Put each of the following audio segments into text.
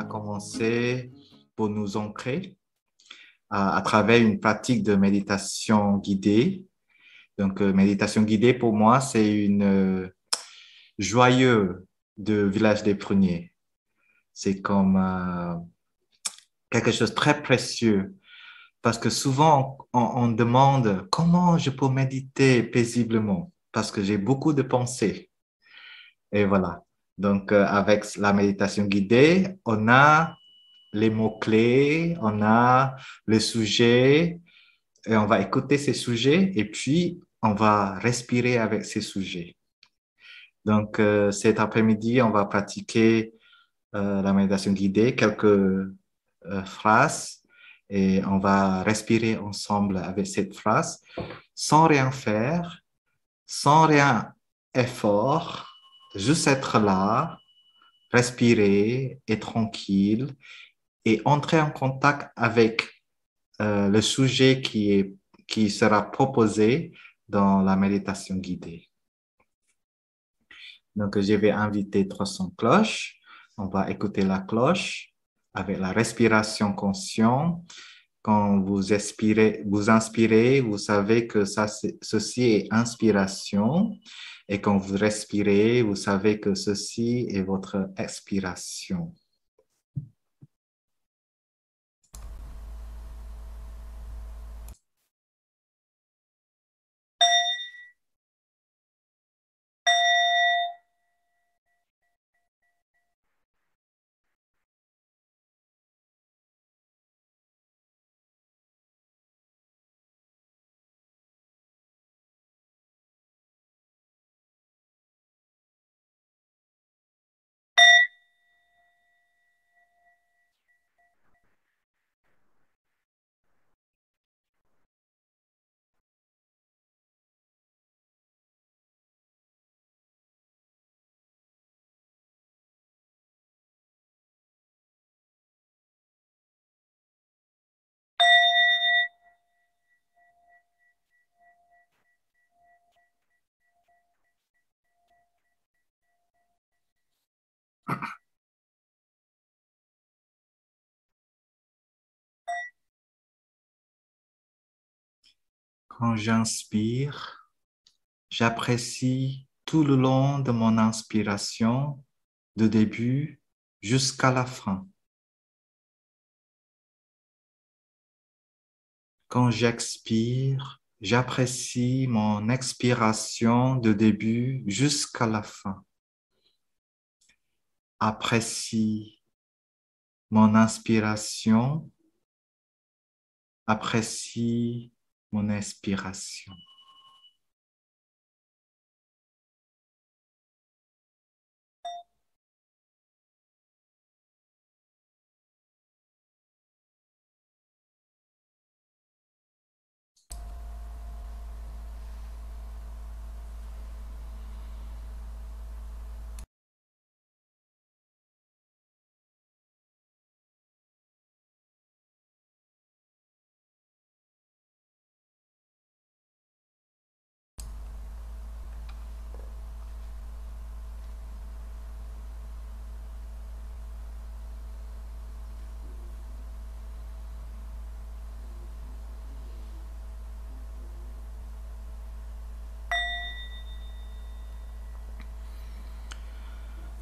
commencer pour nous ancrer à travers une pratique de méditation guidée. Donc, méditation guidée, pour moi, c'est une joyeux de Village des Pruniers. C'est comme quelque chose de très précieux parce que souvent, on demande comment je peux méditer paisiblement parce que j'ai beaucoup de pensées. Et voilà. Donc, avec la méditation guidée, on a les mots-clés, on a le sujet, et on va écouter ces sujets, et puis on va respirer avec ces sujets. Donc, cet après-midi, on va pratiquer la méditation guidée, quelques phrases, et on va respirer ensemble avec cette phrase, sans rien faire, sans rien effort, juste être là, respirer, être tranquille et entrer en contact avec le sujet qui sera proposé dans la méditation guidée. Donc, je vais inviter 300 cloches. On va écouter la cloche avec la respiration consciente. Quand vous inspirez, vous savez que ceci est inspiration. Et quand vous respirez, vous savez que ceci est votre expiration. Quand j'inspire, j'apprécie tout le long de mon inspiration, de début jusqu'à la fin. Quand j'expire, j'apprécie mon expiration de début jusqu'à la fin. Apprécie mon inspiration, apprécie mon expiration.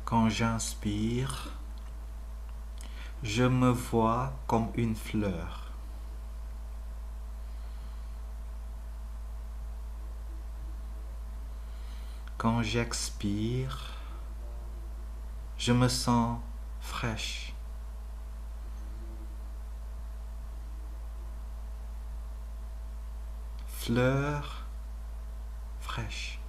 Quand j'inspire, je me vois comme une fleur. Quand j'expire, je me sens fraîche. Fleur fraîche.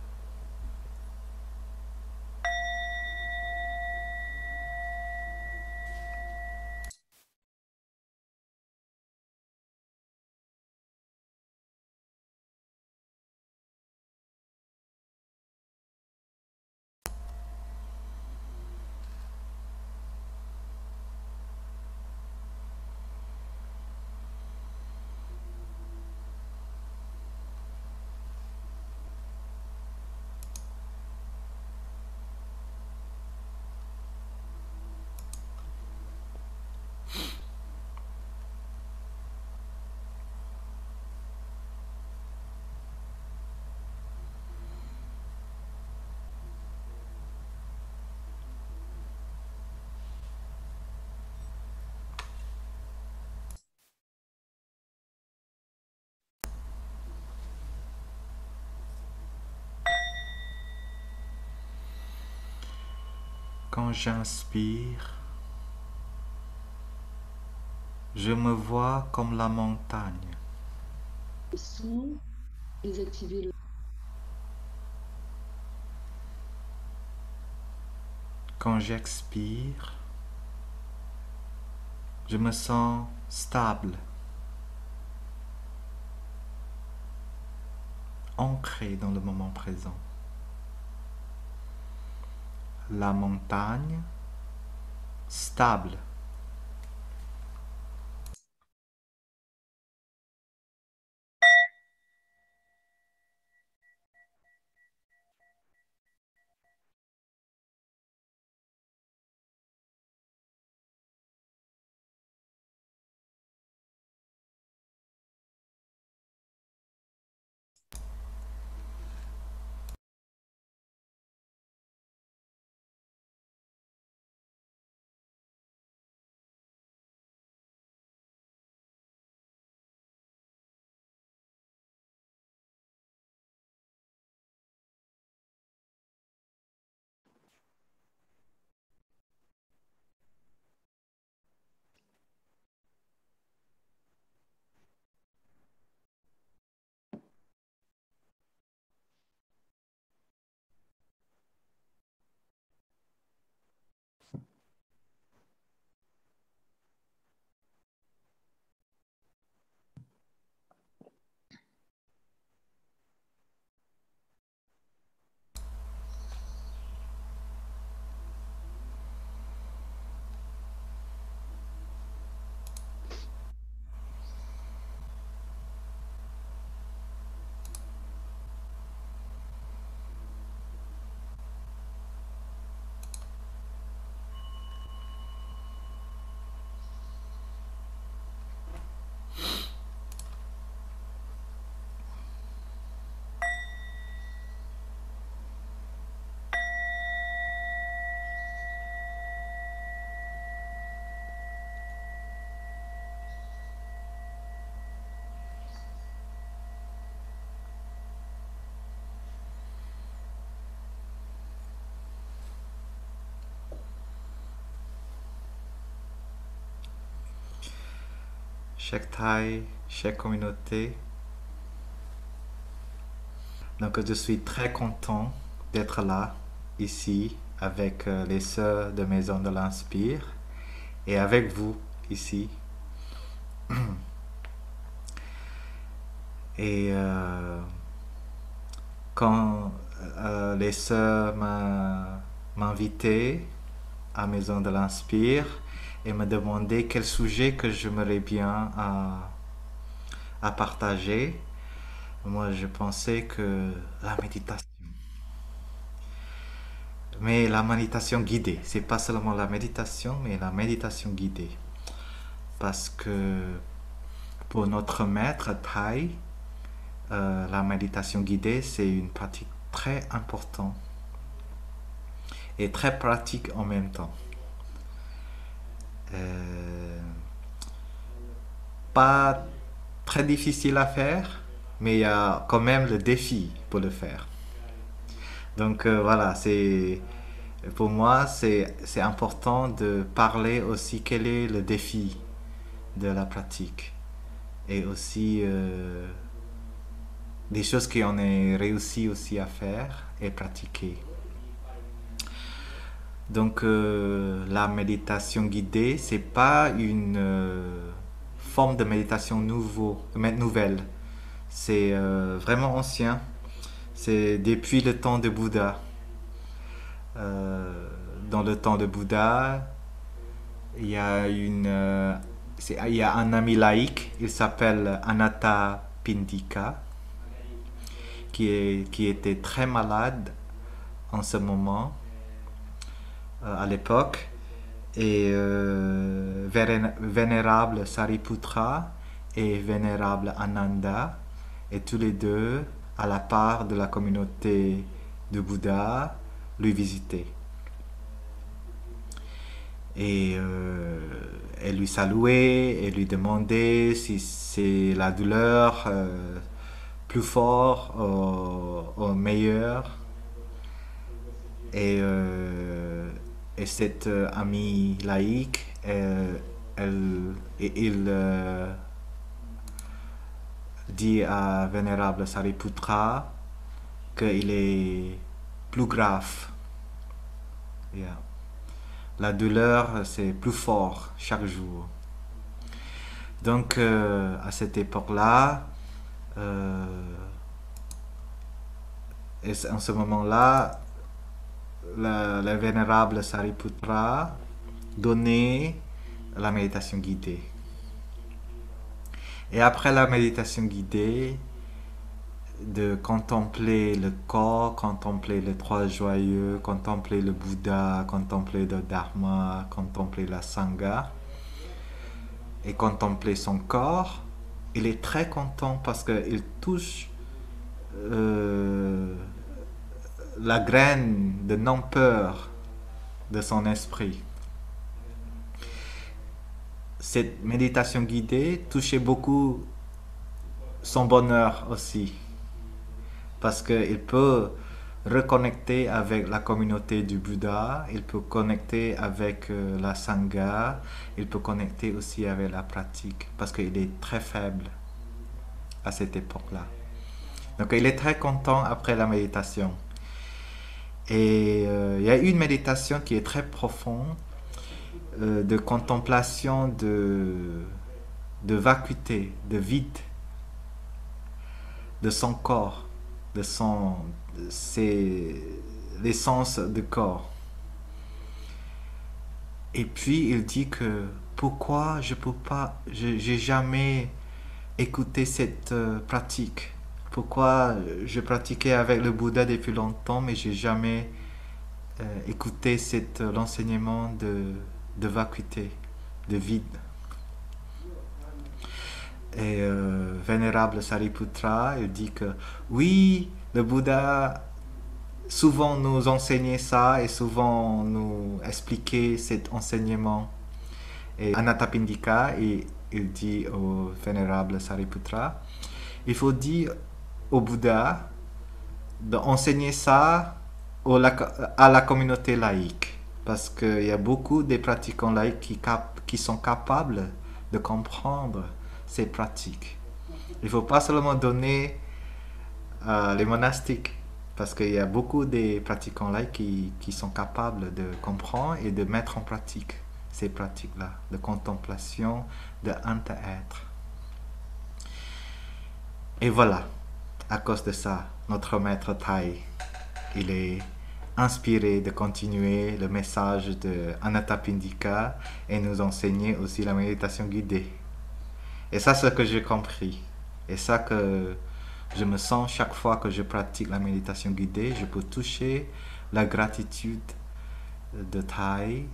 Quand j'inspire, je me vois comme la montagne. Sans désactiver le Quand j'expire, je me sens stable, ancré dans le moment présent. La montagne, stable. Chaque taille, chaque communauté. Donc je suis très content d'être là, ici, avec les sœurs de Maison de l'Inspire et avec vous ici. Et quand les sœurs m'invitaient à Maison de l'Inspire et me demandaient quel sujet que j'aimerais bien à partager, moi je pensais que la méditation. Mais la méditation guidée, c'est pas seulement la méditation, mais la méditation guidée. Parce que pour notre maître Thay, la méditation guidée, c'est une pratique très importante et très pratique en même temps. Euh, Pas très difficile à faire, mais il y a quand même le défi pour le faire. Donc voilà, c'est pour moi c'est important de parler aussi quel est le défi de la pratique et aussi des choses qu'on a réussi aussi à faire et pratiquer. Donc la méditation guidée, c'est pas une forme de méditation nouvelle. C'est vraiment ancien. C'est depuis le temps de Bouddha. Euh, dans le temps de Bouddha, il y a il y a un ami laïque, il s'appelle Anatta Pindika, qui était très malade en ce moment, à l'époque, et vénérable Sariputra et vénérable Ananda, et tous les deux, à la part de la communauté de Bouddha, lui visitaient. Et elle lui saluait, elle lui demandait si c'est la douleur plus fort ou meilleure. Et Et cette amie laïque, il dit à Vénérable Sariputra qu'il est plus grave. Yeah. La douleur, c'est plus fort chaque jour. Donc, à cette époque-là, et en ce moment-là, le vénérable Sariputra donnait la méditation guidée. Et après la méditation guidée, de contempler le corps, contempler les trois joyeux, contempler le Bouddha, contempler le Dharma, contempler la Sangha et contempler son corps, il est très content parce qu'il touche euh, la graine de non-peur de son esprit. Cette méditation guidée touchait beaucoup son bonheur aussi, parce qu'il peut reconnecter avec la communauté du Bouddha, il peut connecter avec la Sangha, il peut connecter aussi avec la pratique, parce qu'il est très faible à cette époque-là. Donc il est très content après la méditation. Et il y a une méditation qui est très profonde, de contemplation de vacuité, de vide, de son corps, de l'essence du corps. Et puis il dit que pourquoi je peux pas, j'ai jamais écouté cette pratique. Pourquoi je pratiquais avec le Bouddha depuis longtemps, mais j'ai jamais écouté l'enseignement de vacuité, de vide. Et Vénérable Sariputra, il dit que oui, le Bouddha souvent nous enseignait ça et souvent nous expliquait cet enseignement. Et Anathapindika, il dit au Vénérable Sariputra, il faut dire au Bouddha d'enseigner ça à la communauté laïque. Parce qu'il y a beaucoup de pratiquants laïcs qui sont capables de comprendre ces pratiques. Il ne faut pas seulement donner les monastiques, parce qu'il y a beaucoup de pratiquants laïcs qui sont capables de comprendre et de mettre en pratique ces pratiques-là, de contemplation, de inter-être. Et voilà, à cause de ça, notre maître Thay, il est inspiré de continuer le message de Anathapindika et nous enseigner aussi la méditation guidée. Et ça, c'est ce que j'ai compris. Et ça que je me sens chaque fois que je pratique la méditation guidée, je peux toucher la gratitude de Thay,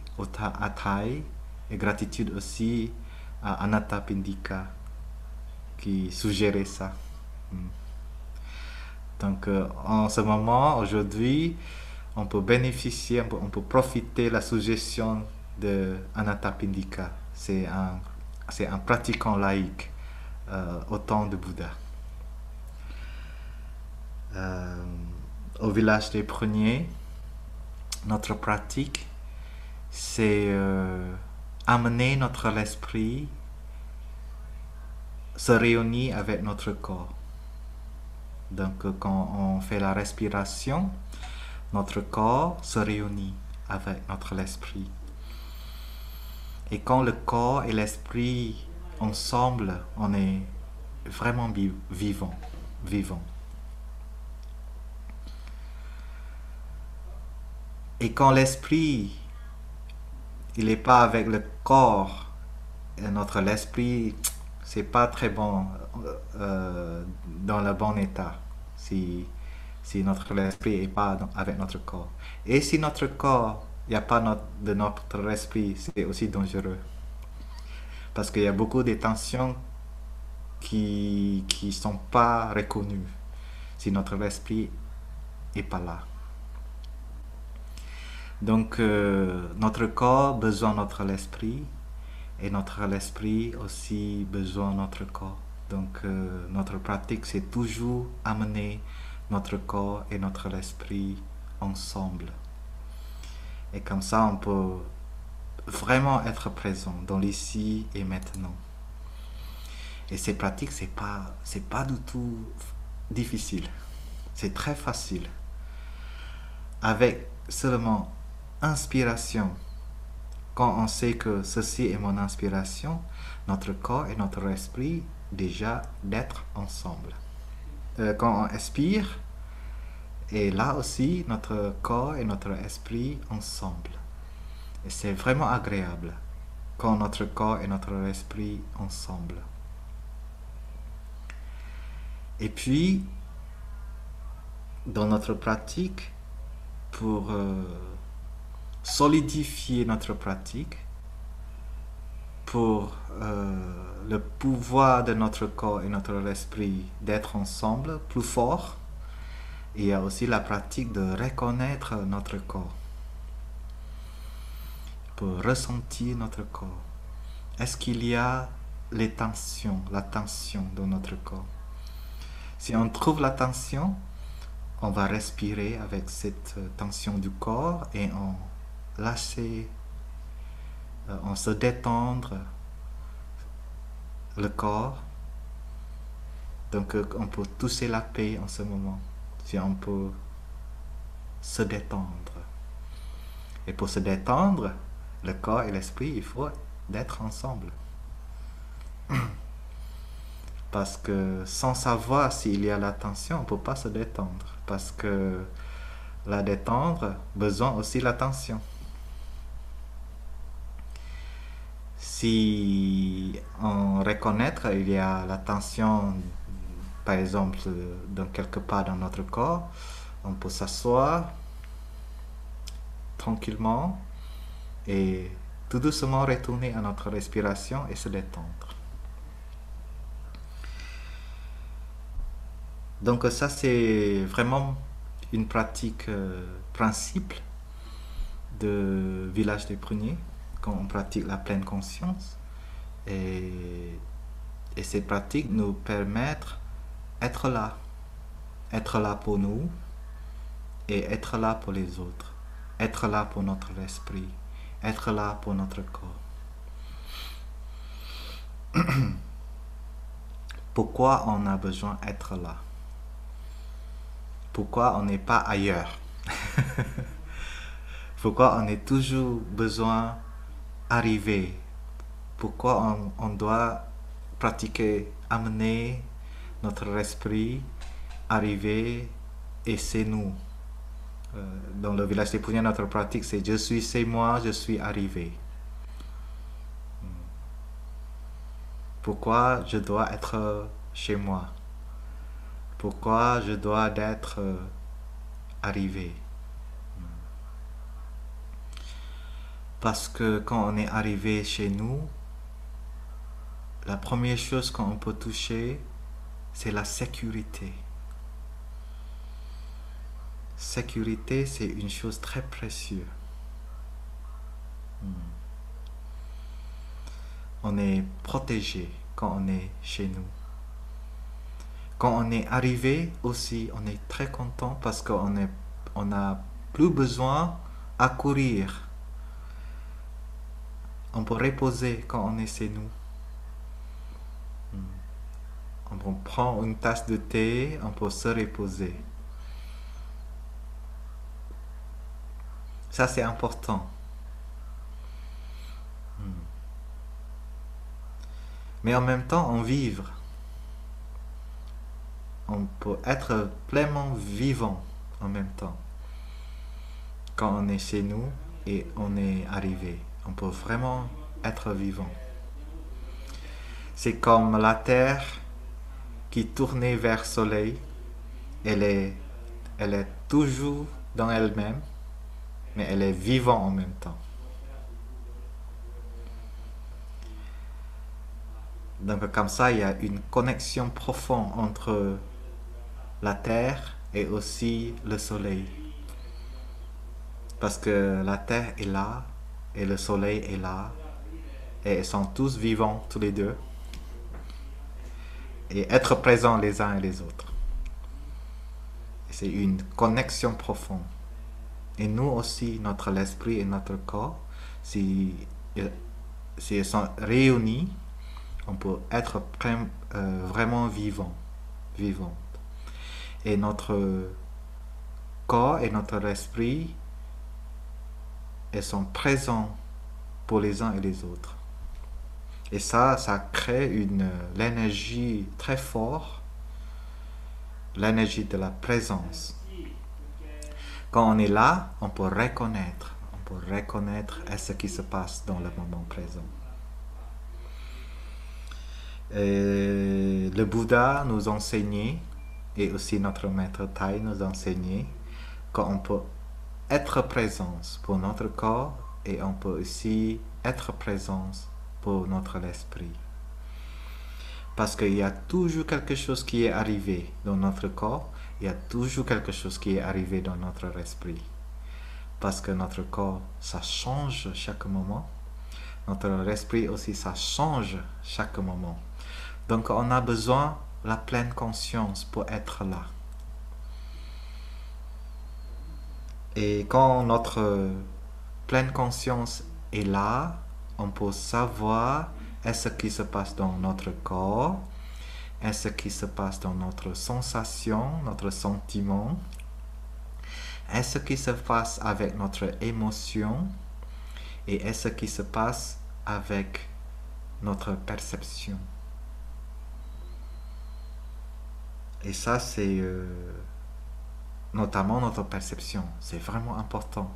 à Thay, et gratitude aussi à Anathapindika qui suggérait ça. Donc en ce moment, aujourd'hui, on peut bénéficier, on peut profiter de la suggestion de Anathapindika. C'est un pratiquant laïque au temps de Bouddha. Au village des Pruniers, notre pratique, c'est amener notre esprit se réunir avec notre corps. Donc quand on fait la respiration, notre corps se réunit avec notre esprit. Et quand le corps et l'esprit ensemble, on est vraiment vivant. Et quand l'esprit, il n'est pas avec le corps, et notre esprit, c'est pas très bon dans le bon état si notre esprit n'est pas avec notre corps. Et si notre corps, il n'y a pas de notre esprit, c'est aussi dangereux. Parce qu'il y a beaucoup de tensions qui ne sont pas reconnues si notre esprit n'est pas là. Donc, notre corps a besoin de notre esprit et notre esprit aussi besoin de notre corps. Donc, notre pratique, c'est toujours amener notre corps et notre esprit ensemble. Et comme ça, on peut vraiment être présent dans l'ici et maintenant. Et ces pratiques, c'est pas du tout difficile. C'est très facile. Avec seulement inspiration, quand on sait que ceci est mon inspiration, notre corps et notre esprit déjà d'être ensemble. Quand on expire, et là aussi notre corps et notre esprit ensemble. Et c'est vraiment agréable quand notre corps et notre esprit ensemble. Et puis, dans notre pratique, pour solidifier notre pratique, pour le pouvoir de notre corps et notre esprit d'être ensemble plus fort, il y a aussi la pratique de reconnaître notre corps, pour ressentir notre corps. Est-ce qu'il y a les tensions, la tension dans notre corps? Si on trouve la tension, on va respirer avec cette tension du corps et on lâcher, on se détendre le corps. Donc on peut toucher la paix en ce moment, si on peut se détendre. Et pour se détendre, le corps et l'esprit, il faut d'être ensemble. Parce que sans savoir s'il y a la tension, on ne peut pas se détendre. Parce que la détendre besoin aussi la tension. Si on reconnaît qu'il y a la tension, par exemple, dans quelque part dans notre corps, on peut s'asseoir tranquillement et tout doucement retourner à notre respiration et se détendre. Donc ça, c'est vraiment une pratique principe de Village des Pruniers, quand on pratique la pleine conscience. Et ces pratiques nous permettent d'être là pour nous et être là pour les autres, être là pour notre esprit, être là pour notre corps. Pourquoi on a besoin d'être là? Pourquoi on n'est pas ailleurs? Pourquoi on est toujours besoin d'arriver? Pourquoi on doit pratiquer, amener notre esprit, arriver, et c'est nous. Dans le Village des Pruniers, notre pratique, c'est je suis, c'est moi, je suis arrivé. Pourquoi je dois être chez moi? Pourquoi je dois être arrivé? Parce que quand on est arrivé chez nous, la première chose qu'on peut toucher, c'est la sécurité. Sécurité, c'est une chose très précieuse. On est protégé quand on est chez nous. Quand on est arrivé aussi, on est très content parce qu'on n'a plus besoin à courir. On peut reposer quand on est chez nous. On prend une tasse de thé, on peut se reposer. Ça, c'est important. Mais en même temps, on vivre. On peut être pleinement vivant en même temps. Quand on est chez nous et on est arrivé, on peut vraiment être vivant. C'est comme la terre qui tournait vers le soleil. Elle est toujours dans elle-même, mais elle est vivante en même temps. Donc comme ça, il y a une connexion profonde entre la terre et aussi le soleil. Parce que la terre est là et le soleil est là et ils sont tous vivants tous les deux. Et être présents les uns et les autres. C'est une connexion profonde. Et nous aussi, notre esprit et notre corps, si, si ils sont réunis, on peut être vraiment vivant. Et notre corps et notre esprit, ils sont présents pour les uns et les autres. Et ça crée l'énergie très forte, l'énergie de la présence. Quand on est là, on peut reconnaître ce qui se passe dans le moment présent. Et le Bouddha nous enseignait, et aussi notre maître Thaï nous enseignait, qu'on peut être présence pour notre corps et on peut aussi être présence pour notre esprit. Parce qu'il y a toujours quelque chose qui est arrivé dans notre corps, il y a toujours quelque chose qui est arrivé dans notre esprit. Parce que notre corps, ça change chaque moment. Notre esprit aussi, ça change chaque moment. Donc, on a besoin de la pleine conscience pour être là. Et quand notre pleine conscience est là, on peut savoir ce qui se passe dans notre corps, ce qui se passe dans notre sensation, notre sentiment, ce qui se passe avec notre émotion et ce qui se passe avec notre perception. Et ça, c'est notamment notre perception. C'est vraiment important.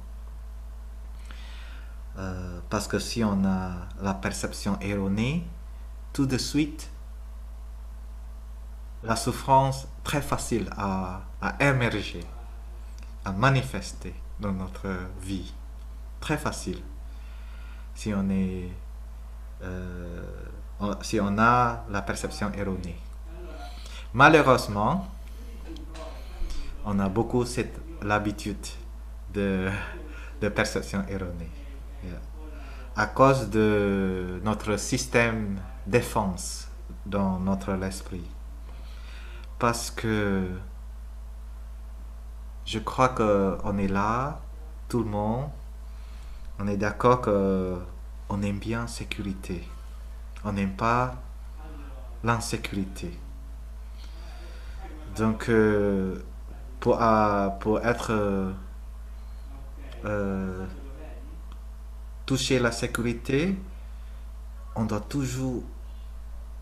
Parce que si on a la perception erronée, tout de suite, la souffrance très facile à émerger, à manifester dans notre vie. Très facile. Si on a la perception erronée. Malheureusement, on a beaucoup l'habitude de perception erronée. Yeah. À cause de notre système de défense dans notre esprit. Parce que je crois qu'on est là, tout le monde, on est d'accord qu'on aime bien la sécurité. On n'aime pas l'insécurité. Donc, pour être toucher la sécurité, on doit toujours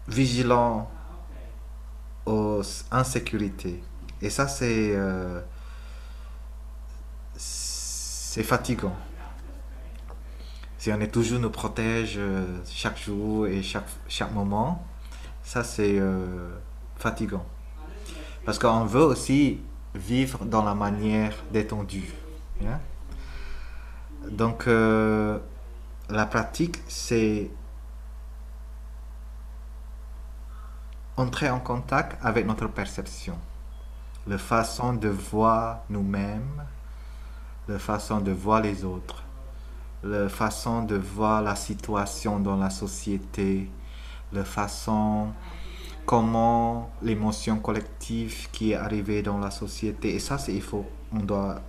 vigilant aux insécurités. Et ça, c'est fatigant. Si on est toujours nous protège chaque jour et chaque moment, ça c'est fatigant. Parce qu'on veut aussi vivre dans la manière détendue. Hein? Donc, la pratique, c'est entrer en contact avec notre perception, la façon de voir nous-mêmes, la façon de voir les autres, la façon de voir la situation dans la société, la façon comment l'émotion collective qui est arrivée dans la société. Et ça, on doit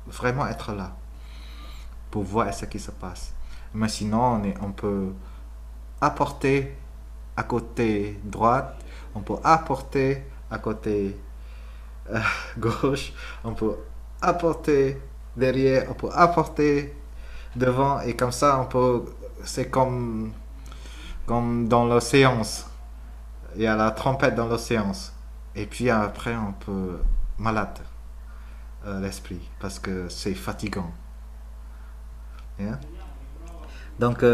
vraiment être là pour voir ce qui se passe. Mais sinon, on peut apporter à côté droite, on peut apporter à côté gauche, on peut apporter derrière, on peut apporter devant, et comme ça, c'est comme dans l'océan. Il y a la trompette dans l'océan. Et puis après, on peut malade l'esprit parce que c'est fatigant. Yeah? Donc,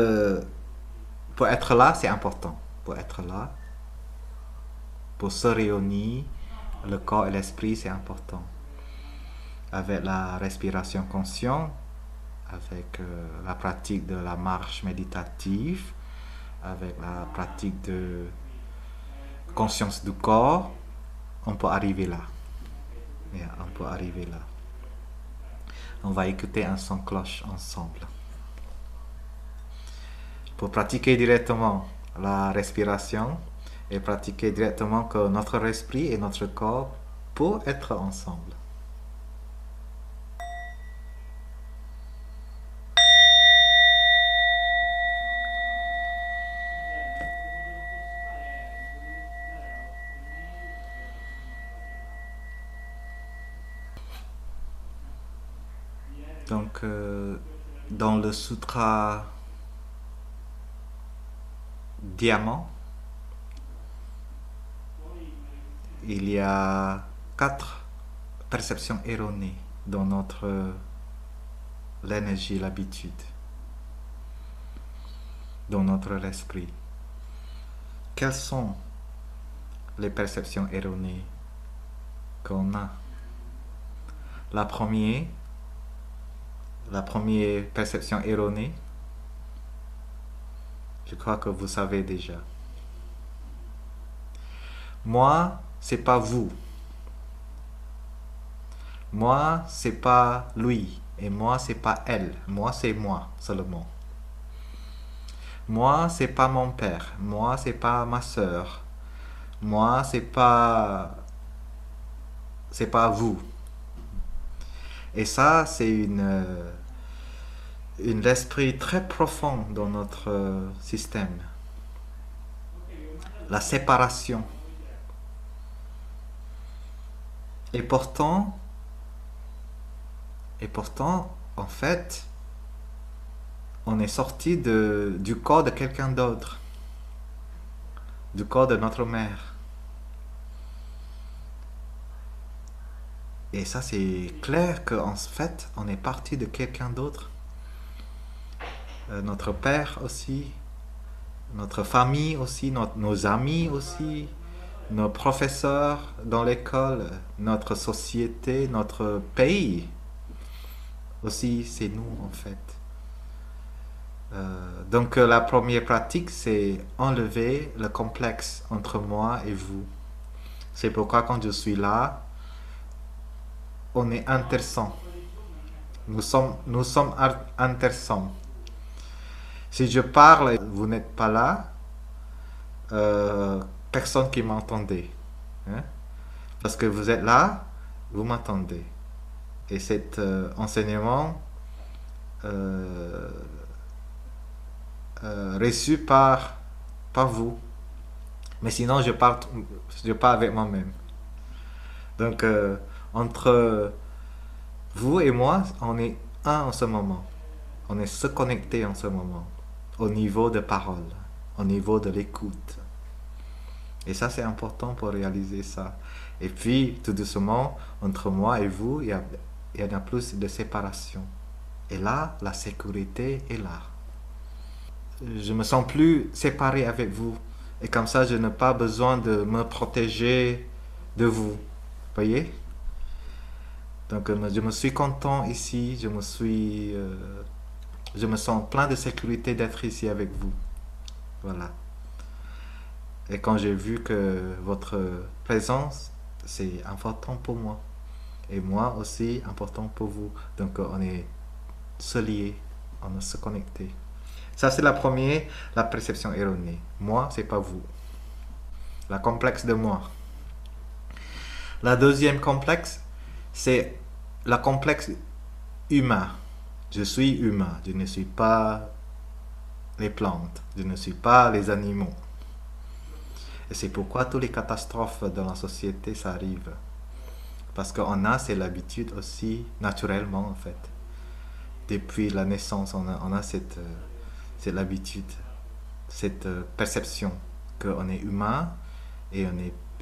pour être là, c'est important. Pour être là, pour se réunir, le corps et l'esprit, c'est important. Avec la respiration consciente, avec la pratique de la marche méditative, avec la pratique de conscience du corps, on peut arriver là. Yeah, on peut arriver là. On va écouter un son cloche ensemble. Pour pratiquer directement la respiration et pratiquer directement que notre esprit et notre corps peuvent être ensemble. Donc, dans le sutra diamant, il y a 4 perceptions erronées dans l'énergie, l'habitude, dans notre esprit. Quelles sont les perceptions erronées qu'on a? La première perception erronée, je crois que vous savez déjà. Moi, c'est pas vous. Moi, c'est pas lui. Et moi, c'est pas elle. Moi, c'est moi seulement. Moi, c'est pas mon père. Moi, c'est pas ma soeur. Moi, c'est pas vous. Et ça, c'est une esprit très profond dans notre système. La séparation. Et pourtant, en fait, on est sorti du corps de quelqu'un d'autre, du corps de notre mère. Et ça, c'est clair qu'en fait, on est parti de quelqu'un d'autre. Notre père aussi, notre famille aussi, nos amis aussi, nos professeurs dans l'école, notre société, notre pays aussi, c'est nous en fait. Donc la première pratique, c'est enlever le complexe entre moi et vous. C'est pourquoi quand je suis là, on est intéressant. Nous sommes intéressants. Si je parle et vous n'êtes pas là, personne qui m'entendait. Hein? Parce que vous êtes là, vous m'entendez. Et cet enseignement euh, reçu par vous. Mais sinon, je parle avec moi-même. Donc, entre vous et moi, on est un en ce moment. On est se connecté en ce moment. Au niveau de parole, au niveau de l'écoute. Et ça, c'est important pour réaliser ça. Et puis, tout doucement, entre moi et vous, il y en a plus de séparation. Et là, la sécurité est là. Je me sens plus séparé avec vous. Et comme ça, je n'ai pas besoin de me protéger de vous. Voyez? Donc, je me suis content ici. Je me sens plein de sécurité d'être ici avec vous. Voilà. Et quand j'ai vu que votre présence, c'est important pour moi. Et moi aussi, important pour vous. Donc, on est se liés, on est se connecté. Ça, c'est la première, la perception erronée. Moi, c'est pas vous. La complexe de moi. La deuxième complexe, c'est la complexe humain. Je suis humain. Je ne suis pas les plantes. Je ne suis pas les animaux. Et c'est pourquoi toutes les catastrophes dans la société, ça arrive. Parce qu'on a, c'est l'habitude aussi, naturellement en fait. Depuis la naissance, on a cette habitude, cette perception qu'on est humain et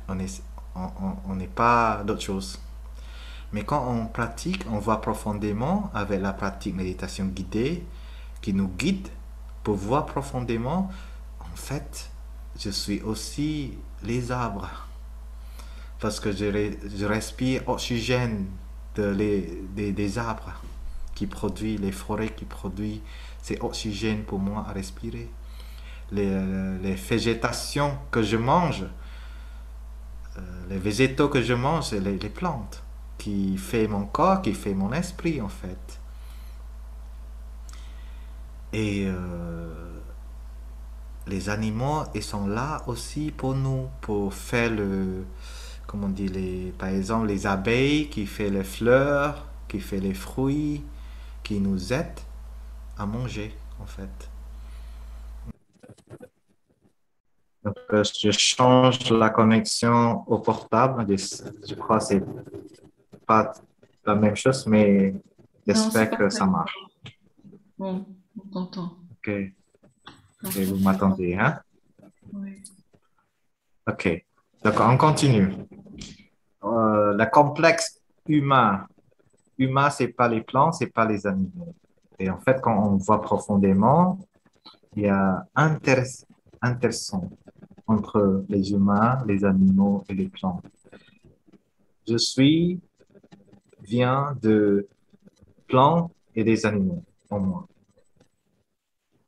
on n'est pas d'autre chose. Mais quand on pratique, on voit profondément avec la pratique méditation guidée qui nous guide pour voir profondément, en fait, je suis aussi les arbres. Parce que je respire oxygène des arbres qui produisent, les forêts qui produisent, c'est oxygène pour moi à respirer. Les végétations que je mange, les végétaux que je mange, c'est les plantes qui fait mon corps, qui fait mon esprit en fait. Et les animaux, ils sont là aussi pour nous, pour faire comment on dit, par exemple, les abeilles qui font les fleurs, qui font les fruits, qui nous aident à manger, en fait. Donc, je change la connexion au portable. Je crois que c'est pas la même chose, mais Non, c'est J'espère pas que très ça loin. marche. Bon, on t'entend. OK. Et Franchement, vous c'est bon. m'attendez, hein? Oui. OK. Donc, on continue. Le complexe humain. Humain, c'est pas les plantes, c'est pas les animaux. Et en fait, quand on voit profondément, il y a intéressant entre les humains, les animaux et les plantes. Je suis vient de plantes et des animaux, en moi.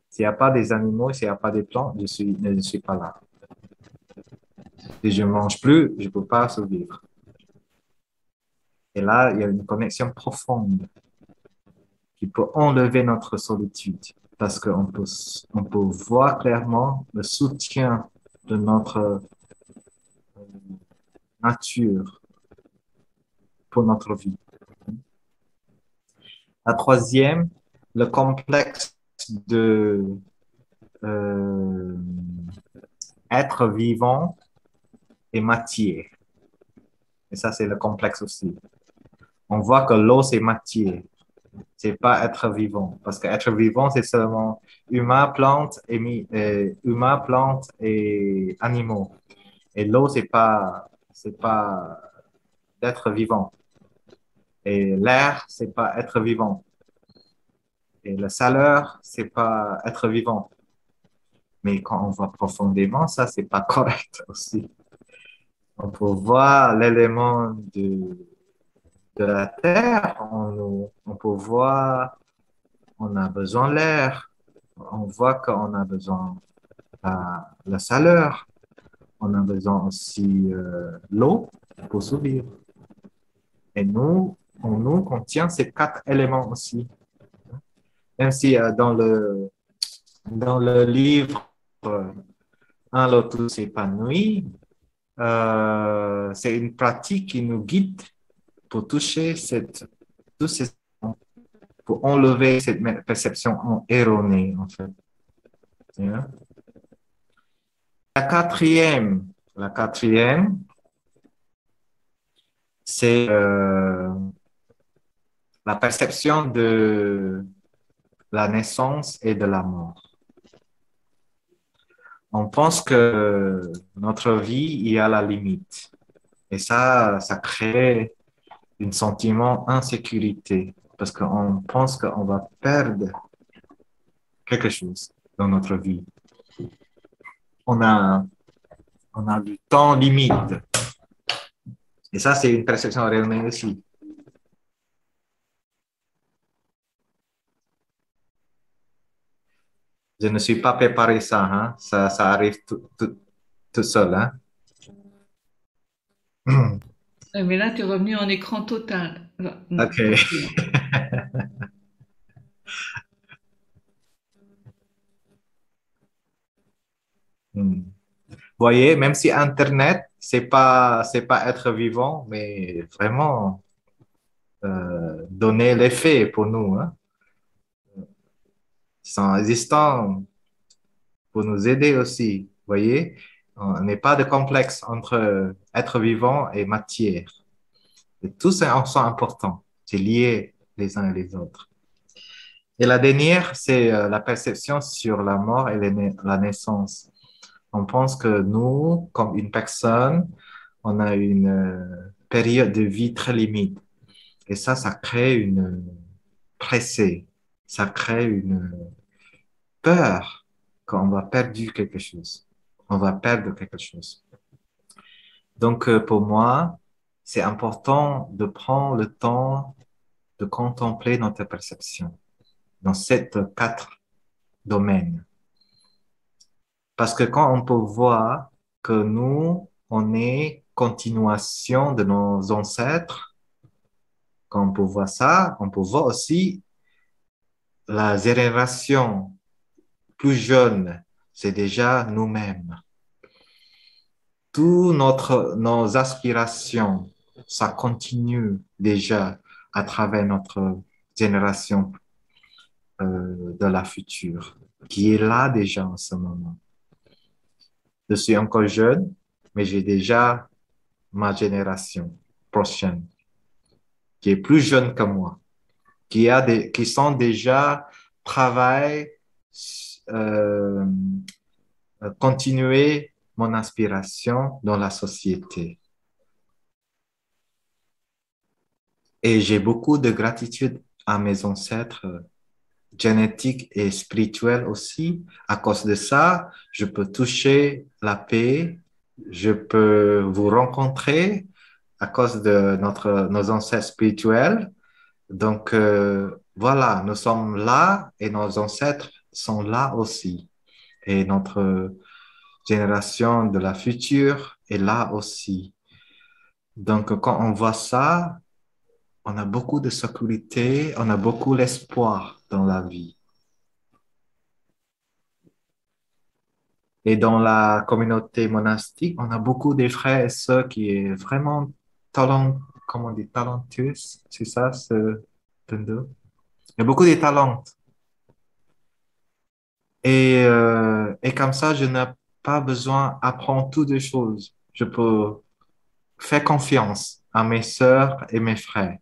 S'il n'y a pas des animaux, s'il n'y a pas des plantes, je ne suis pas là. Si je ne mange plus, je ne peux pas survivre. Et là, il y a une connexion profonde qui peut enlever notre solitude parce on peut voir clairement le soutien de notre nature pour notre vie. La troisième, le complexe de euh, être vivant et matière. Et ça, c'est le complexe aussi. On voit que l'eau, c'est matière. C'est pas être vivant. Parce qu'être vivant, c'est seulement humain, plante et animaux. Et l'eau, c'est pas d'être vivant. Et l'air, c'est pas être vivant. Et la chaleur, c'est pas être vivant. Mais quand on voit profondément, ça, c'est pas correct aussi. On peut voir l'élément de la terre, on peut voir, on a besoin de l'air, on voit qu'on a besoin de la chaleur, on a besoin aussi l'eau pour survivre. Et nous, on nous contient ces quatre éléments aussi. Même si dans le livre Un lotus épanoui, c'est une pratique qui nous guide pour toucher tous ces, pour enlever cette perception erronée, en fait. Yeah. La quatrième, la quatrième, c'est la perception de la naissance et de la mort. On pense que notre vie il y a la limite. Et ça crée un sentiment d'insécurité parce qu'on pense qu'on va perdre quelque chose dans notre vie. On a, on a du temps limite. Et ça, c'est une perception erronée aussi. Je ne suis pas préparé ça, hein? Ça arrive tout seul, hein? Mais là, tu es revenu en écran total. OK. Complet. Hmm. Voyez, même si Internet, c'est pas être vivant, mais vraiment donner les faits pour nous, hein. Ils sont existants pour nous aider aussi. Voyez, on n'est pas de complexe entre être vivant et matière. Et tous sont importants. C'est lié les uns et les autres. Et la dernière, c'est la perception sur la mort et la naissance. On pense que nous, comme une personne, on a une période de vie très limite. Et ça crée une pressée, ça crée une peur qu'on va perdre quelque chose. On va perdre quelque chose. Donc, pour moi, c'est important de prendre le temps de contempler notre perception dans ces quatre domaines. Parce que quand on peut voir que nous, on est continuation de nos ancêtres, quand on peut voir ça, on peut voir aussi la génération plus jeune, c'est déjà nous-mêmes. Toutes nos aspirations, ça continue déjà à travers notre génération de la future, qui est là déjà en ce moment. Je suis encore jeune, mais j'ai déjà ma génération prochaine, qui est plus jeune que moi, qui sont déjà travaillent, euh, continuer mon inspiration dans la société. Et j'ai beaucoup de gratitude à mes ancêtres génétiques et spirituels aussi. À cause de ça, je peux toucher la paix, je peux vous rencontrer à cause de nos ancêtres spirituels. Donc, voilà, nous sommes là et nos ancêtres sont là aussi. Et notre génération de la future est là aussi. Donc, quand on voit ça, on a beaucoup de sécurité, on a beaucoup d'espoir dans la vie. Et dans la communauté monastique, on a beaucoup de frères et sœurs qui est vraiment comment on dit, talentueux, c'est ça, ce Tendo? Il y a beaucoup de talents. Et comme ça, je n'ai pas besoin d'apprendre toutes les choses. Je peux faire confiance à mes sœurs et mes frères.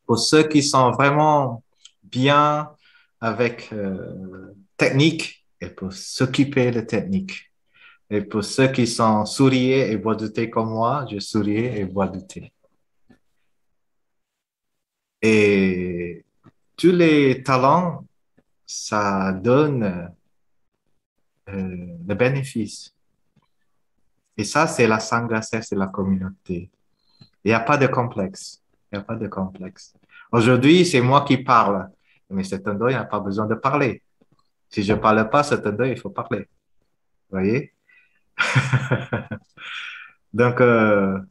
Pour ceux qui sont vraiment bien avec technique, et pour s'occuper de technique. Et pour ceux qui sont souriants et bois de thé comme moi, je souris et bois de thé. Et tous les talents, ça donne le bénéfice. Et ça, c'est la Sangha, c'est la communauté. Il n'y a pas de complexe. Il n'y a pas de complexe. Aujourd'hui, c'est moi qui parle. Mais cet endroit, il n'y a pas besoin de parler. Si je ne parle pas, cet endroit, il faut parler. Vous voyez? Donc,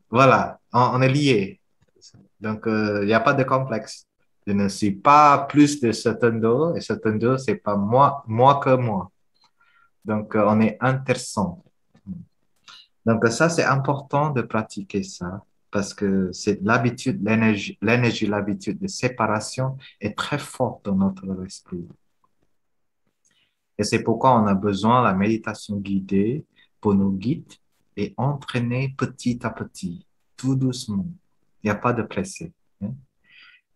voilà, on est liés. Donc, il n'y a pas de complexe. Je ne suis pas plus de cet endroit et cet endroit, c'est pas moi que moi. Donc, on est intéressant. Donc, ça, c'est important de pratiquer ça parce que c'est l'habitude, l'énergie, l'habitude de séparation est très forte dans notre esprit. Et c'est pourquoi on a besoin de la méditation guidée pour nous guider et entraîner petit à petit, tout doucement. Il n'y a pas de presser, hein.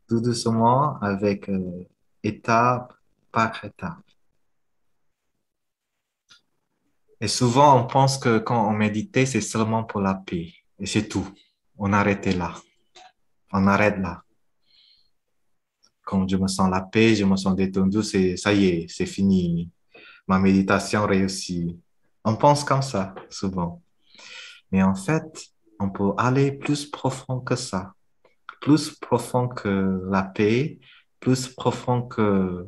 Tout doucement avec étape par étape. Et souvent, on pense que quand on médite, c'est seulement pour la paix. Et c'est tout. On arrête là. On arrête là. Quand je me sens la paix, je me sens détendu, ça y est, c'est fini. Ma méditation réussit. On pense comme ça, souvent. Mais en fait, on peut aller plus profond que ça. Plus profond que la paix, plus profond que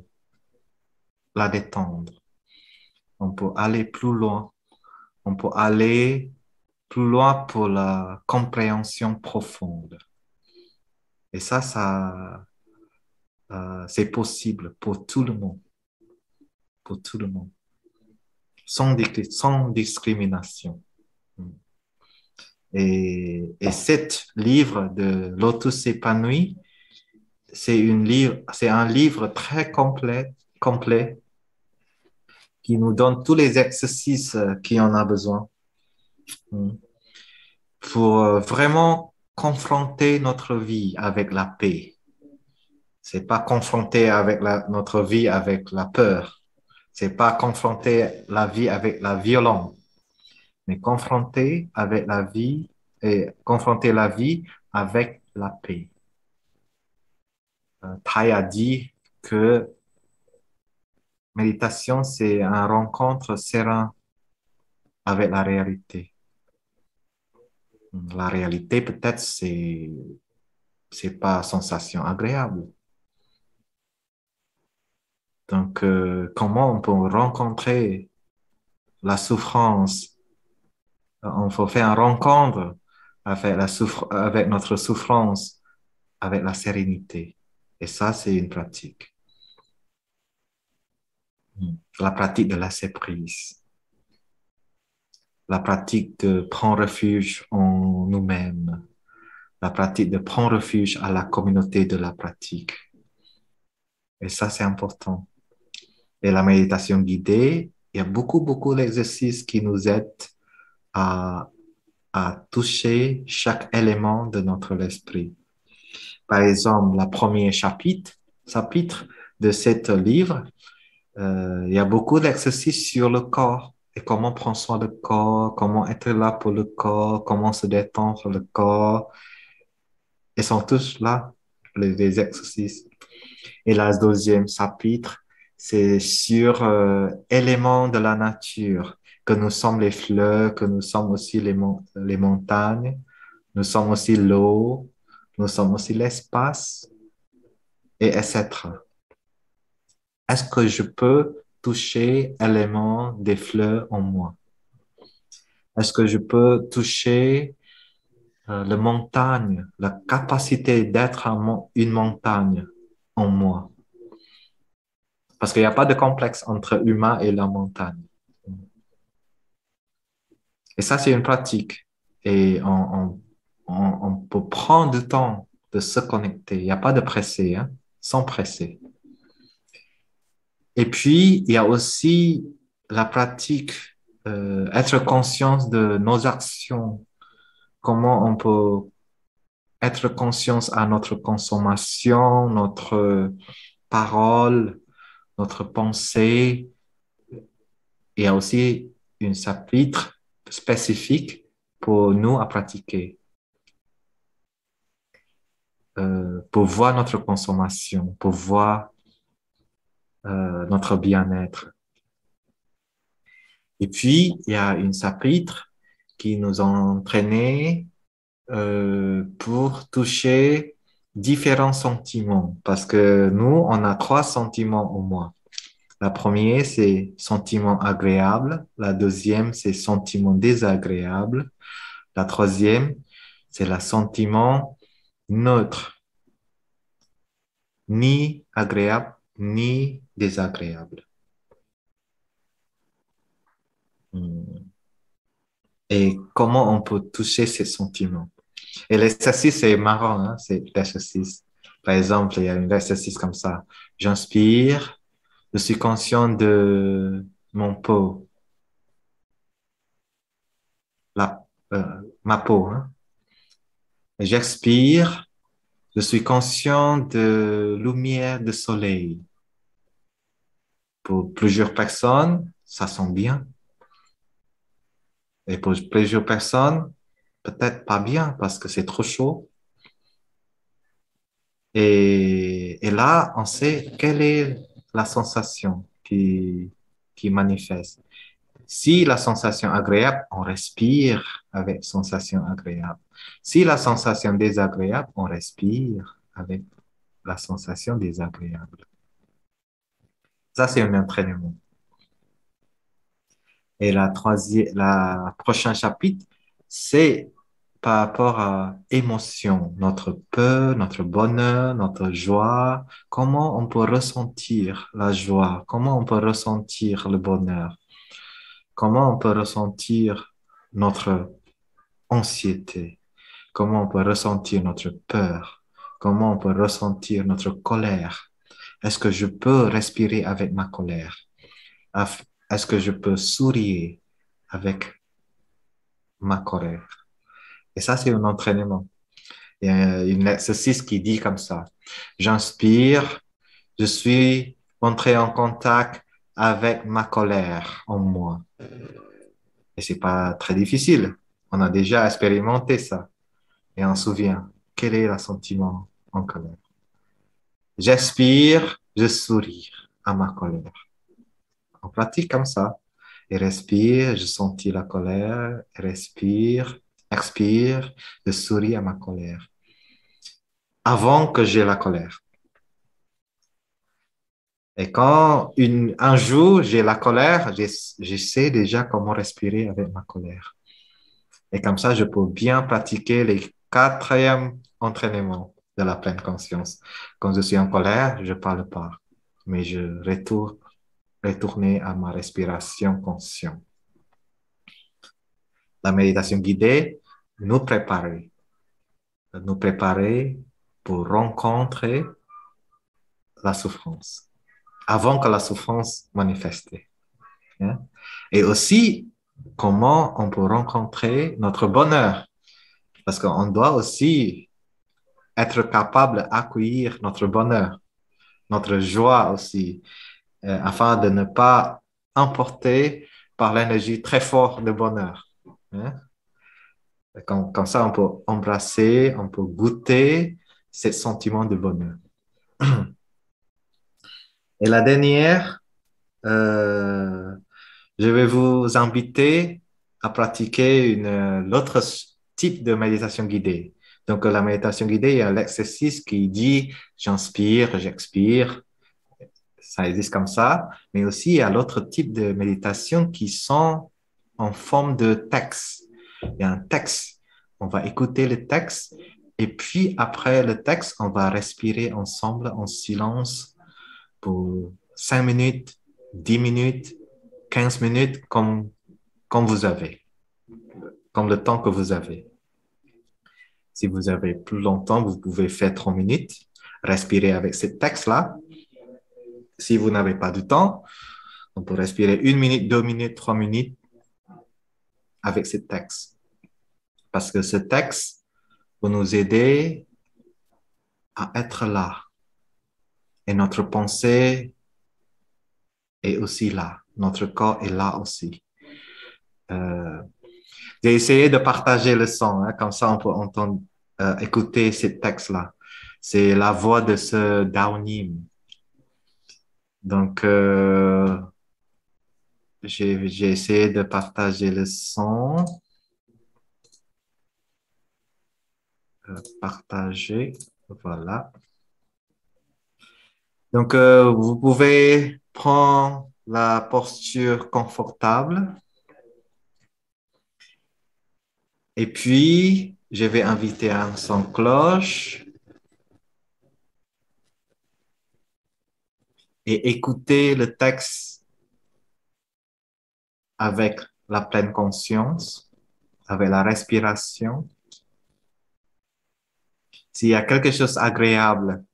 la détendre. On peut aller plus loin. On peut aller plus loin pour la compréhension profonde. Et c'est possible pour tout le monde, pour tout le monde, sans discrimination. Et cet livre de Lotus épanoui, c'est un livre très complet qui nous donne tous les exercices qui en a besoin pour vraiment confronter notre vie avec la paix. C'est pas confronter avec notre vie avec la peur. C'est pas confronter la vie avec la violence, mais confronter avec la vie et confronter la vie avec la paix. Thay a dit que méditation, c'est une rencontre sereine avec la réalité. La réalité, peut-être, c'est pas sensation agréable. Donc, comment on peut rencontrer la souffrance? On faut faire une rencontre avec notre souffrance, avec la sérénité. Et ça, c'est une pratique. La pratique de lâcher prise. La pratique de prendre refuge en nous-mêmes. La pratique de prendre refuge à la communauté de la pratique. Et ça, c'est important. Et la méditation guidée, il y a beaucoup d'exercices qui nous aident à toucher chaque élément de notre esprit. Par exemple, le premier chapitre de ce livre, il y a beaucoup d'exercices sur le corps et comment prendre soin du corps, comment être là pour le corps, comment se détendre le corps. Ils sont tous là, les exercices. Et le deuxième chapitre, c'est sur éléments de la nature, que nous sommes les fleurs, que nous sommes aussi les montagnes, nous sommes aussi l'eau, nous sommes aussi l'espace, et etc. Est-ce que je peux toucher éléments des fleurs en moi? Est-ce que je peux toucher la montagne, la capacité d'être une montagne en moi? Parce qu'il n'y a pas de complexe entre humain et la montagne. Et ça, c'est une pratique. Et on peut prendre du temps de se connecter. Il n'y a pas de presser, hein, sans presser. Et puis, il y a aussi la pratique, être conscient de nos actions, comment on peut être conscient à notre consommation, notre parole, notre pensée. Il y a aussi un chapitre spécifique pour nous à pratiquer, pour voir notre consommation, pour voir notre bien-être. Et puis, il y a un chapitre qui nous a entraînés pour toucher différents sentiments, parce que nous, on a trois sentiments au moins. La première, c'est sentiment agréable. La deuxième, c'est sentiment désagréable. La troisième, c'est le sentiment neutre, ni agréable, ni désagréable. Hmm. Et comment on peut toucher ces sentiments? Et l'exercice, c'est marrant, hein, c'est l'exercice. Par exemple, il y a un exercice comme ça. J'inspire, je suis conscient de mon peau, ma peau, hein. J'expire, je suis conscient de lumière de soleil. Pour plusieurs personnes, ça sent bien. Et pour plusieurs personnes, peut-être pas bien parce que c'est trop chaud. Et là, on sait quelle est la sensation qui manifeste. Si la sensation agréable, on respire avec sensation agréable. Si la sensation désagréable, on respire avec la sensation désagréable. Ça, c'est un entraînement. Et la prochain chapitre, c'est par rapport à émotion, notre peur, notre bonheur, notre joie, comment on peut ressentir la joie, comment on peut ressentir le bonheur, comment on peut ressentir notre anxiété, comment on peut ressentir notre peur, comment on peut ressentir notre colère. Est-ce que je peux respirer avec ma colère? Est-ce que je peux sourire avec ma colère? Et ça, c'est un entraînement. Il y a un exercice qui dit comme ça. J'inspire, je suis entré en contact avec ma colère en moi. Et c'est pas très difficile. On a déjà expérimenté ça. Et on se souvient, quel est le sentiment en colère? J'expire, je souris à ma colère. On pratique comme ça. Et respire, je sentis la colère. Respire, expire, je souris à ma colère. Avant que j'ai la colère. Et quand un jour j'ai la colère, je sais déjà comment respirer avec ma colère. Et comme ça, je peux bien pratiquer les quatrièmes entraînements de la pleine conscience. Quand je suis en colère, je ne parle pas, mais je retourne à ma respiration consciente. La méditation guidée nous préparer pour rencontrer la souffrance, avant que la souffrance manifeste. Hein. Et aussi, comment on peut rencontrer notre bonheur, parce qu'on doit aussi être capable d'accueillir notre bonheur, notre joie aussi, afin de ne pas emporter par l'énergie très forte de bonheur. Hein. Comme ça, on peut embrasser, on peut goûter ce sentiment de bonheur. Et la dernière, euh, je vais vous inviter à pratiquer l'autre type de méditation guidée. Donc, la méditation guidée, il y a l'exercice qui dit j'inspire, j'expire. Ça existe comme ça. Mais aussi, il y a l'autre type de méditation qui sont en forme de texte. Il y a un texte. On va écouter le texte et puis après le texte, on va respirer ensemble en silence pour 5 minutes, 10 minutes, 15 minutes, comme vous avez, comme le temps que vous avez. Si vous avez plus longtemps, vous pouvez faire 30 minutes, respirer avec ce texte-là. Si vous n'avez pas de temps, on peut respirer 1 minute, 2 minutes, 3 minutes avec ce texte. Parce que ce texte va nous aider à être là. Et notre pensée est aussi là. Notre corps est là aussi. Euh, j'ai essayé de partager le son, hein, comme ça on peut entendre, écouter ces textes-là. C'est la voix de ce Downim. Donc, j'ai essayé de partager le son. Partager, voilà. Donc, vous pouvez prendre la posture confortable et puis je vais inviter un son cloche et écouter le texte avec la pleine conscience, avec la respiration. S'il y a quelque chose d'agréable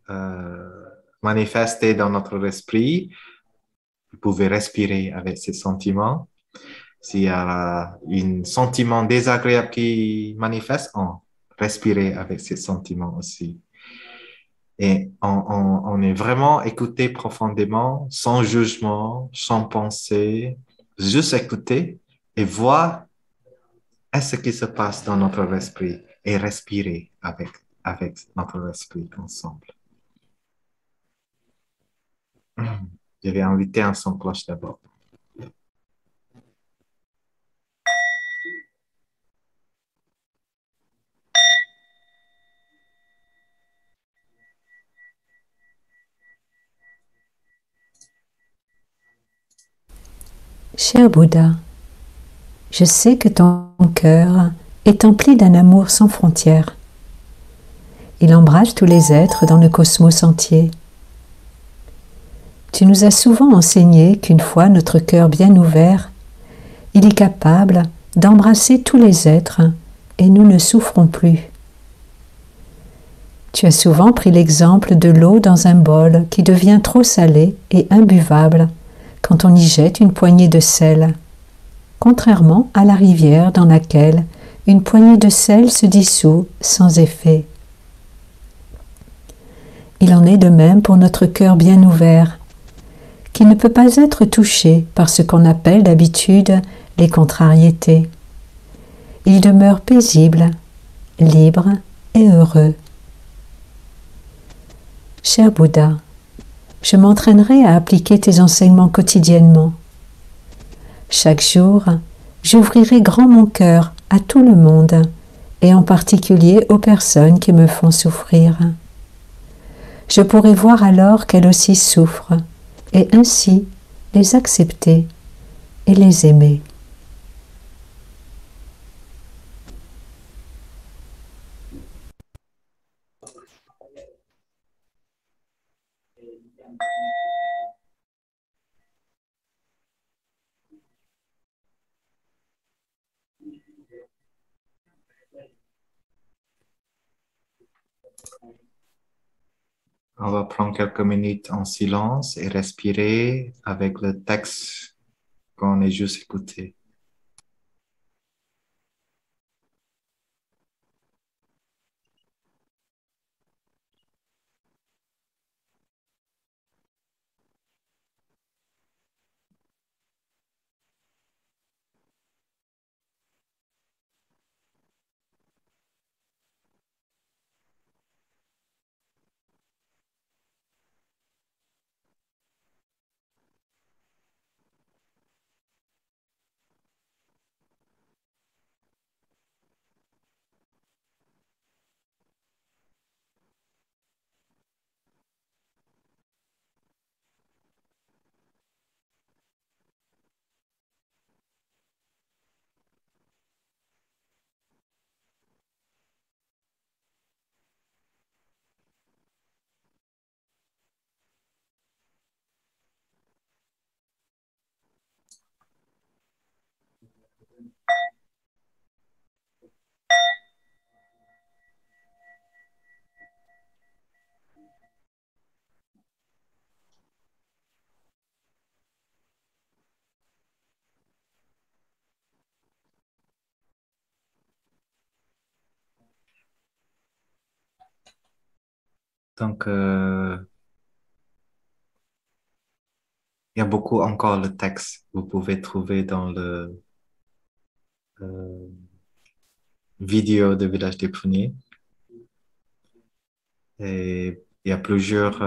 euh, manifesté dans notre esprit, vous pouvez respirer avec ces sentiments. S'il y a un sentiment désagréable qui manifeste, on respirer avec ces sentiments aussi. Et on est vraiment écouté profondément, sans jugement, sans pensée, juste écouter et voir ce qui se passe dans notre esprit et respirer avec notre esprit ensemble. Je vais inviter un son cloche d'abord. Cher Bouddha, je sais que ton cœur est empli d'un amour sans frontières. Il embrasse tous les êtres dans le cosmos entier. Tu nous as souvent enseigné qu'une fois notre cœur bien ouvert, il est capable d'embrasser tous les êtres et nous ne souffrons plus. Tu as souvent pris l'exemple de l'eau dans un bol qui devient trop salée et imbuvable quand on y jette une poignée de sel, contrairement à la rivière dans laquelle une poignée de sel se dissout sans effet. Il en est de même pour notre cœur bien ouvert, qui ne peut pas être touché par ce qu'on appelle d'habitude les contrariétés. Il demeure paisible, libre et heureux. Cher Bouddha, je m'entraînerai à appliquer tes enseignements quotidiennement. Chaque jour, j'ouvrirai grand mon cœur à tout le monde, et en particulier aux personnes qui me font souffrir. Je pourrai voir alors qu'elles aussi souffrent, et ainsi les accepter et les aimer. On va prendre quelques minutes en silence et respirer avec le texte qu'on a juste écouté. Donc, il y a beaucoup encore le texte. Vous pouvez trouver dans le euh, vidéo de Village des Pruniers. Et il y a plusieurs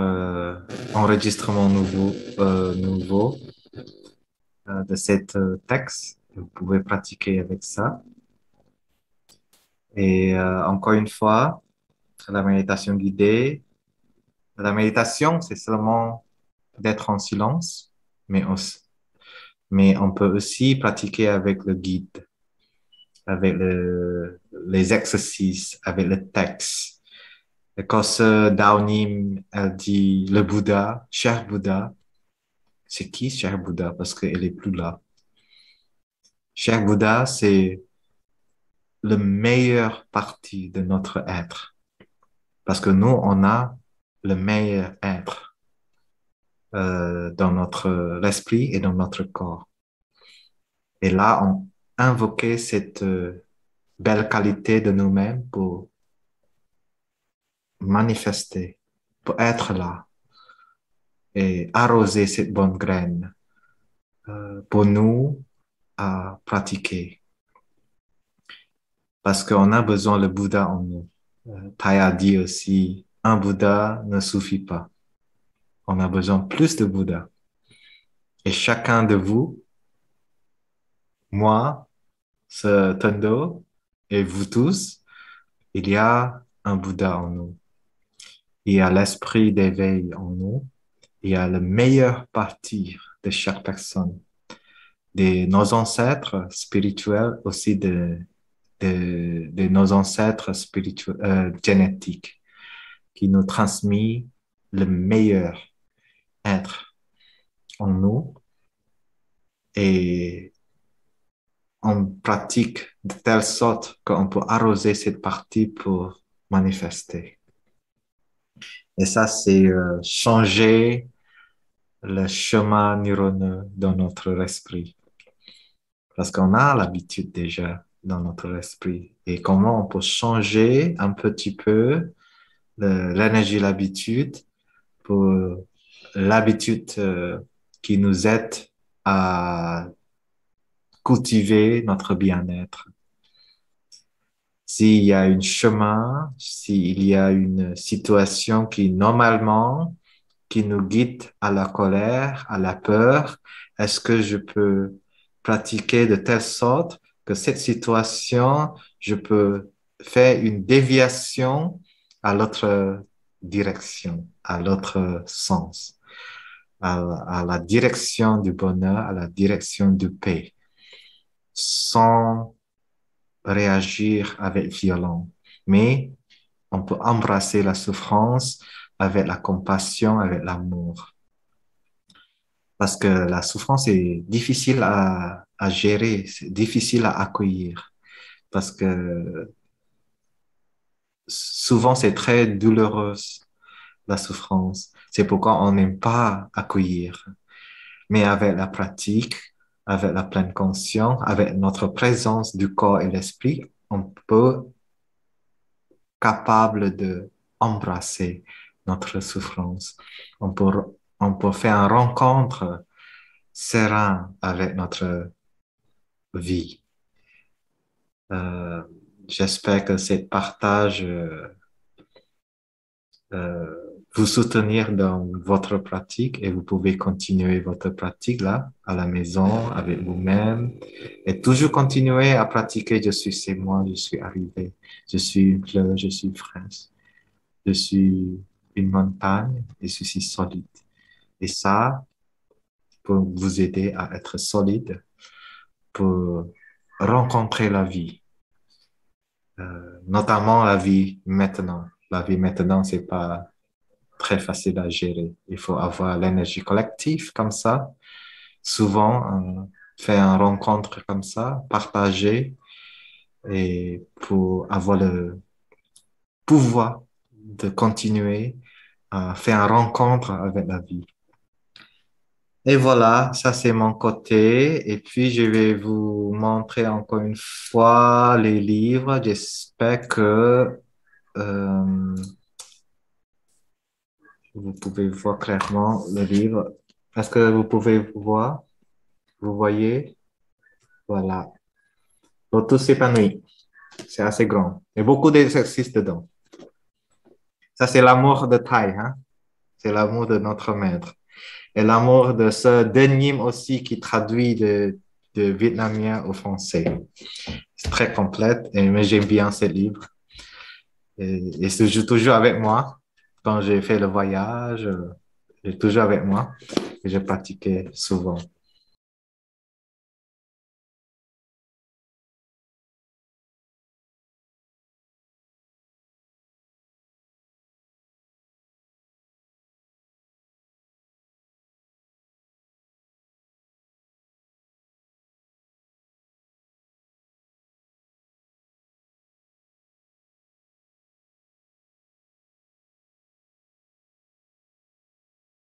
enregistrements nouveaux de cette texte. Vous pouvez pratiquer avec ça. Et encore une fois, la méditation guidée. La méditation, c'est seulement d'être en silence, mais on peut aussi pratiquer avec le guide, avec les exercices, avec le texte. Et quand ce Daonim, elle dit le Bouddha, cher Bouddha, c'est qui cher Bouddha? Parce qu'elle est plus là. Cher Bouddha, c'est le meilleur parti de notre être. Parce que nous, on a le meilleur être dans notre esprit et dans notre corps. Et là, on invoquait cette belle qualité de nous-mêmes pour manifester, pour être là et arroser cette bonne graine pour nous à pratiquer. Parce qu'on a besoin le Bouddha en nous. Thay a dit aussi, un Bouddha ne suffit pas. On a besoin plus de Bouddha. Et chacun de vous, moi, ce Tendo et vous tous, il y a un Bouddha en nous. Il y a l'esprit d'éveil en nous. Il y a le meilleur parti de chaque personne. De nos ancêtres spirituels, aussi de nos ancêtres spirituels, génétiques, qui nous transmet le meilleur être en nous et on pratique de telle sorte qu'on peut arroser cette partie pour manifester. Et ça, c'est changer le chemin neuroneux dans notre esprit. Parce qu'on a l'habitude déjà dans notre esprit. Et comment on peut changer un petit peu l'énergie, l'habitude, pour l'habitude qui nous aide à cultiver notre bien-être. S'il y a un chemin, s'il y a une situation qui normalement qui nous guide à la colère, à la peur, est-ce que je peux pratiquer de telle sorte que cette situation, je peux faire une déviation à l'autre direction, à l'autre sens, à la direction du bonheur, à la direction du paix, sans réagir avec violence. Mais on peut embrasser la souffrance avec la compassion, avec l'amour. Parce que la souffrance est difficile à gérer, c'est difficile à accueillir. Parce que souvent, c'est très douloureux, la souffrance. C'est pourquoi on n'aime pas accueillir. Mais avec la pratique, avec la pleine conscience, avec notre présence du corps et l'esprit, on peut capable de embrasser notre souffrance. On peut faire une rencontre sereine avec notre vie. Euh, J'espère que ce partage euh, vous soutenir dans votre pratique et vous pouvez continuer votre pratique là, à la maison, avec vous-même et toujours continuer à pratiquer. Je suis c'est moi, je suis arrivé, je suis une fleur, je suis fraîche, je suis une montagne et je suis solide. Et ça, pour vous aider à être solide, pour rencontrer la vie, notamment la vie maintenant. La vie maintenant, c'est pas très facile à gérer. Il faut avoir l'énergie collective comme ça. Souvent, faire une rencontre comme ça, partager et pour avoir le pouvoir de continuer à faire une rencontre avec la vie. Et voilà, ça c'est mon côté. Et puis je vais vous montrer encore une fois les livres. J'espère que euh, vous pouvez voir clairement le livre. Est-ce que vous pouvez voir? Vous voyez? Voilà. Lotus épanoui. C'est assez grand. Il y a beaucoup d'exercices dedans. Ça, c'est l'amour de Thaï, hein? C'est l'amour de notre maître. Et l'amour de ce Denim aussi qui traduit de vietnamien au français. C'est très complète, mais j'aime bien ce livre. Et c'est toujours avec moi. Quand j'ai fait le voyage, j'ai toujours avec moi. Et j'ai pratiqué souvent.